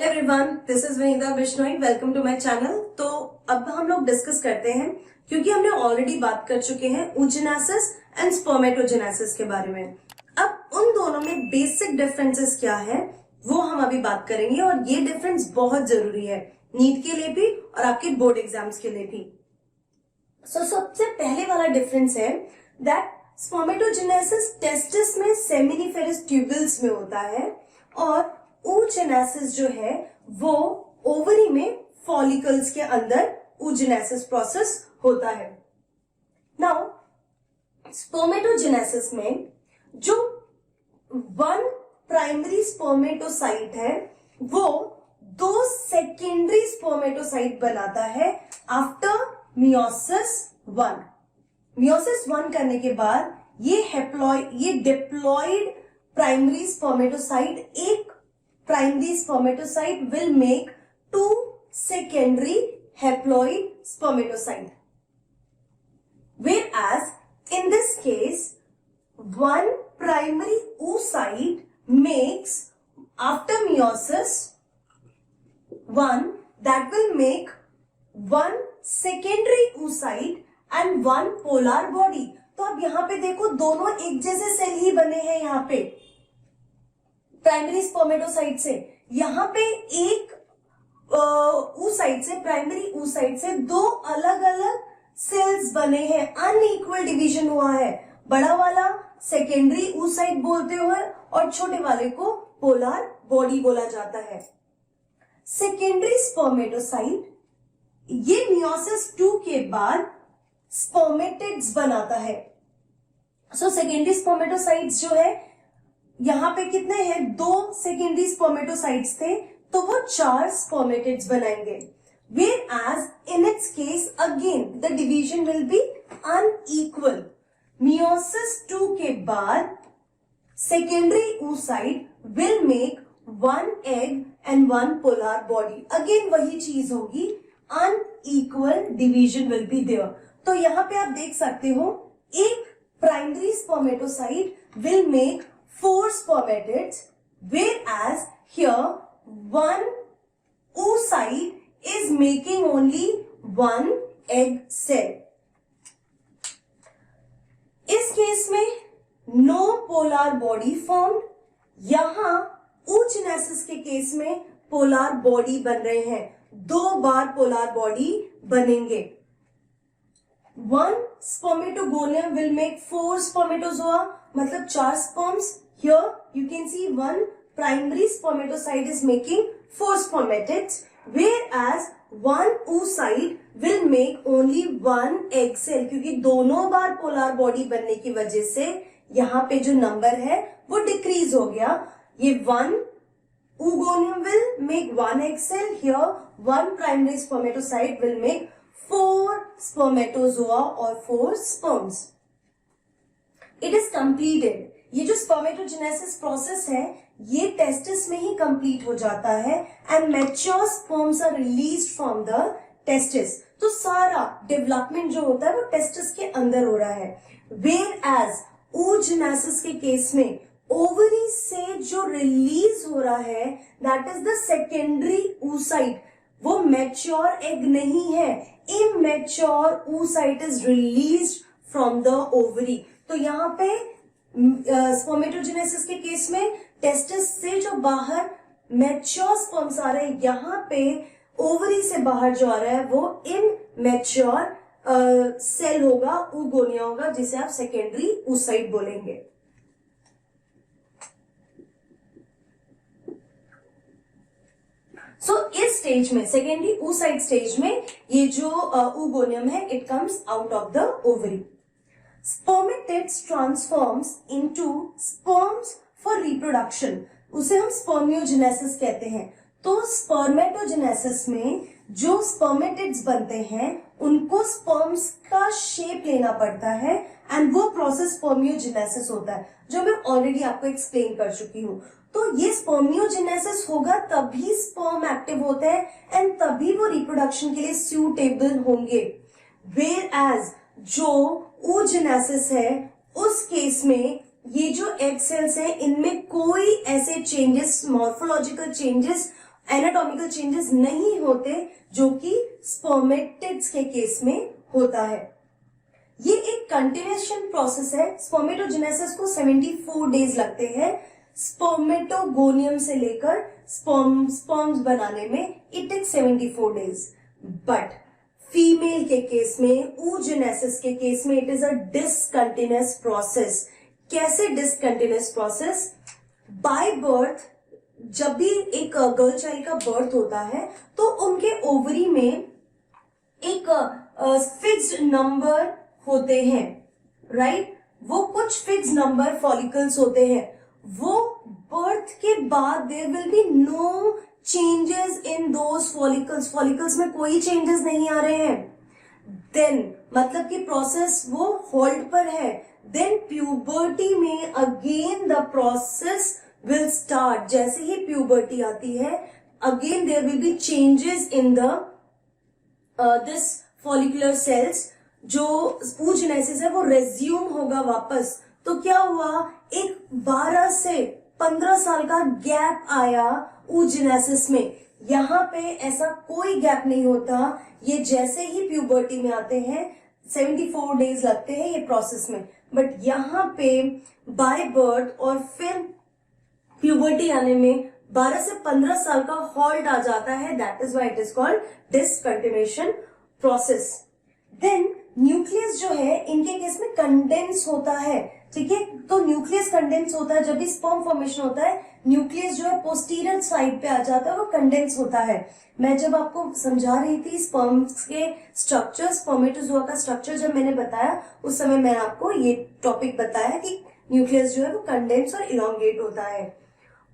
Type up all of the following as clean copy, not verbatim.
Everyone, this is Vinita Bishnoi. Welcome to my channel. तो अब हम लोग डिस्कस करते हैं, क्योंकि हमने ऑलरेडी बात कर चुके हैं oogenesis एंड स्पर्मेटोजेनेसिस के बारे में। अब उन दोनों में बेसिक डिफरेंसेस क्या है वो हम अभी बात करेंगे, और ये डिफरेंस बहुत जरूरी है नीट के लिए भी और आपके बोर्ड एग्जाम्स के लिए भी। सबसे पहले वाला डिफरेंस है दैट स्पर्मेटोजेनेसिस टेस्टिस में सेमिनिफेरस ट्यूबल्स में होता है, और oogenesis जो है वो ओवरी में फॉलिकल्स के अंदर oogenesis प्रोसेस होता है। नाउ स्पर्मेटोजेनेसिस में जो वन प्राइमरी स्पर्मेटोसाइट है वो दो सेकेंडरी स्पर्मेटोसाइट बनाता है after meiosis one. Meiosis one करने के बाद ये डिप्लॉयड प्राइमरी स्पर्मेटोसाइट एक primary spermatocyte will make two secondary haploid spermatocyte, whereas in this case one primary oocyte makes after meiosis one that will make one secondary oocyte and one polar body। तो अब यहाँ पे देखो दोनों एक जैसे cell ही बने हैं। यहाँ पे प्राइमरी स्पर्मेटोसाइट से यहाँ पे एक oocyte से प्राइमरी oocyte से दो अलग अलग सेल्स बने हैं, अनइक्वल डिवीजन हुआ है। बड़ा वाला सेकेंडरी oocyte बोलते हुए और छोटे वाले को पोलर बॉडी बोला जाता है। सेकेंडरी स्पर्मेटोसाइट ये मियोसिस 2 के बाद स्पर्मेटिड्स बनाता है। सेकेंडरी स्पर्मेटोसाइट्स जो है यहाँ पे कितने हैं, दो सेकेंडरी स्पर्मेटोसाइट्स थे तो वो 4 स्पर्मेटिड्स बनाएंगे। Whereas in its case again the division will be unequal। Meiosis 2 के बाद secondary oocyte will make one egg and one polar body। Again वही चीज होगी, unequal division will be there। तो यहाँ पे आप देख सकते हो एक primary spermatocyte will make 4 spermatids, whereas here one oocyte is making only one egg cell। इस केस में no polar body formed। यहां oogenesis के केस में polar body बन रहे हैं, 2 बार polar body बनेंगे। One spermatogonium will make 4 spermatozoa, मतलब 4 sperms। Here you can see one primary spermatocyte is making 4 spermatids, whereas one oocyte will make only one egg cell। क्योंकि दोनों बार polar body बनने की वजह से यहाँ पे जो नंबर है वो डिक्रीज हो गया। ये one oogonium will make one egg cell, here one primary spermatocyte will make 4 spermatozoa और 4 sperms। It is completed। ये जो स्पर्मेटोजेनेसिस प्रोसेस है ये टेस्टिस में ही कंप्लीट हो जाता है, and mature sperms are released from the testis. तो सारा डेवलपमेंट जो होता है वो टेस्टिस के अंदर हो रहा है। Whereas oogenesis के केस में ओवरी से जो रिलीज हो रहा है that is the secondary oocyte। वो मैच्योर एग नहीं है, immature oocyte is released from the ovary. तो यहाँ पे स्पर्मेटोजेनेसिस के केस में टेस्टिस से जो बाहर मैच्योर स्पर्म्स आ रहे हैं, यहाँ पे ओवरी से बाहर जो आ रहा है वो इमैच्योर सेल होगा, oogonia होगा, जिसे आप सेकेंडरी oocyte बोलेंगे। इस स्टेज में सेकेंडरी oocyte स्टेज में ये जो ओगोनियम है it comes out of the ovary. Spermatids transforms into sperms for reproduction, उसे हम स्पर्मियोजेनेसिस कहते हैं। तो स्पर्मेटोजेनेसिस में जो स्पर्मेटिड्स बनते हैं उनको स्पर्म्स का शेप लेना पड़ता है, एंड वो प्रोसेस स्पर्मियोजेनेसिस होता है, जो मैं ऑलरेडी आपको एक्सप्लेन कर चुकी हूँ। तो ये स्पर्मियोजेनेसिस होगा तभी स्पर्म एक्टिव होते हैं एंड तभी वो रिप्रोडक्शन के लिए सूटेबल होंगे। Whereas जो oogenesis है उस केस में ये जो एग सेल्स हैं इनमें कोई ऐसे changes, morphological changes anatomical changes नहीं होते, जो कि स्पर्मेटिड्स के केस में होता है। ये एक कंटिन्यूएशन प्रोसेस है। स्पर्मेटोजेनेसिस को 74 डेज लगते हैं स्पर्मेटोगोनियम से लेकर स्पर्म्स बनाने में, it take 74 days. But female के केस में, oogenesis के केस में, it is a discontinuous process. कैसे डिसकंटिन्यूअस प्रोसेस? बाय बर्थ, जब भी एक गर्ल चाइल्ड का बर्थ होता है तो उनके ओवरी में एक फिक्स्ड नंबर होते हैं, राइट? वो कुछ फिक्स नंबर फॉलिकल्स होते हैं। वो बर्थ के बाद there will be no changes in those follicles, follicles में कोई चेंजेस नहीं आ रहे हैं। देन मतलब कि प्रोसेस वो होल्ड पर है। देन प्यूबर्टी में again the process will start. जैसे ही प्यूबर्टी आती है, again there will be changes in the this follicular cells. जो oogenesis है वो रेज्यूम होगा वापस। तो क्या हुआ, एक 12 से 15 साल का गैप आया oogenesis में। यहाँ पे ऐसा कोई गैप नहीं होता। ये जैसे ही प्यूबर्टी में आते हैं 74 डेज लगते हैं ये प्रोसेस में। बट यहाँ पे बाय बर्थ और फिर प्यूबर्टी आने में 12 से 15 साल का हॉल्ट आ जाता है। That is why it is called discontinuation process. Then nucleus जो है इनके केस में कंडेंस होता है, ठीक है? तो न्यूक्लियस कंडेंस होता है जब भी स्पर्म फॉर्मेशन होता है। न्यूक्लियस जो है पोस्टीरियर साइड पे आ जाता है, वो कंडेंस होता है। मैं जब आपको समझा रही थी स्पर्म्स के स्ट्रक्चर, स्पर्मेटोजोआ का स्ट्रक्चर जब मैंने बताया, उस समय मैंने आपको ये टॉपिक बताया कि न्यूक्लियस जो है वो कंडेंस और इलोंगेट होता है।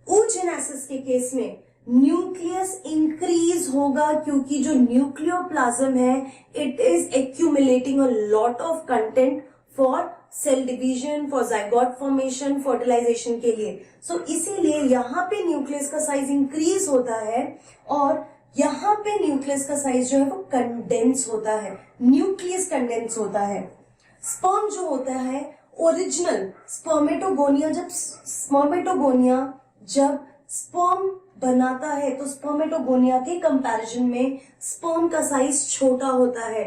oogenesis के केस में न्यूक्लियस इंक्रीज होगा, क्योंकि जो न्यूक्लियोप्लाज्म है it is accumulating a lot of content for cell division, for zygote formation, fertilization के लिए। सो इसीलिए यहाँ पे न्यूक्लियस का साइज इंक्रीज होता है और यहाँ पे न्यूक्लियस का साइज जो है वो कंडेंस होता है, न्यूक्लियस कंडेंस होता है। स्पर्म जो होता है ओरिजिनल स्पर्मेटोगोनिया, जब स्पर्म बनाता है तो स्पर्मेटोगोनिया के कंपैरिजन में स्पर्म का साइज छोटा होता है।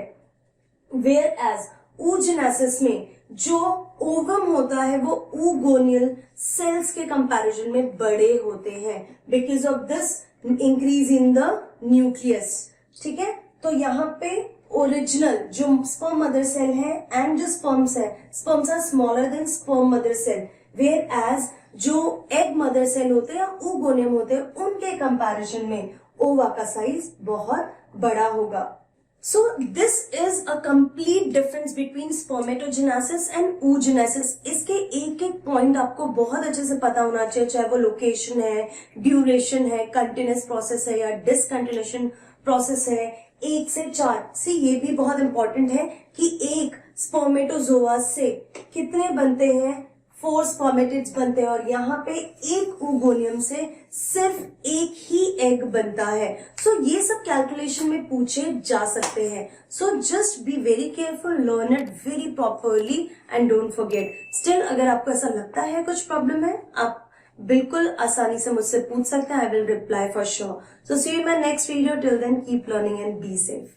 वेयर एज oogenesis में जो ओवम होता है वो oogonal सेल्स के कंपैरिजन में बड़े होते हैं, because of this increase in the nucleus, ठीक है? तो यहाँ पे ओरिजिनल जो स्पर्म मदर सेल है एंड जो स्पर्म्स है, sperms are smaller than sperm mother cell, whereas जो एग मदर सेल होते हैं, oogonim होते हैं, उनके कंपैरिजन में ओवा का साइज बहुत बड़ा होगा। So this is a complete difference between spermatogenesis and oogenesis. इसके एक एक पॉइंट आपको बहुत अच्छे से पता होना चाहिए, चाहे वो लोकेशन है, ड्यूरेशन है, कंटिन्यूस प्रोसेस है या डिसकंटिन्यूएशन प्रोसेस है। 1 से 4 सी ये भी बहुत इंपॉर्टेंट है कि एक स्पर्मेटोजोआ से कितने बनते हैं, 4 स्पर्मेटिड्स बनते हैं, और यहाँ पे एक oogoनियम से सिर्फ एक ही एग बनता है। सो ये सब कैलकुलेशन में पूछे जा सकते हैं। So just be very careful, learn it very properly and don't forget. Still अगर आपको ऐसा लगता है कुछ प्रॉब्लम है, आप बिल्कुल आसानी से मुझसे पूछ सकते हैं। I will reply for sure. So see you in my next video. Till then keep learning and be safe.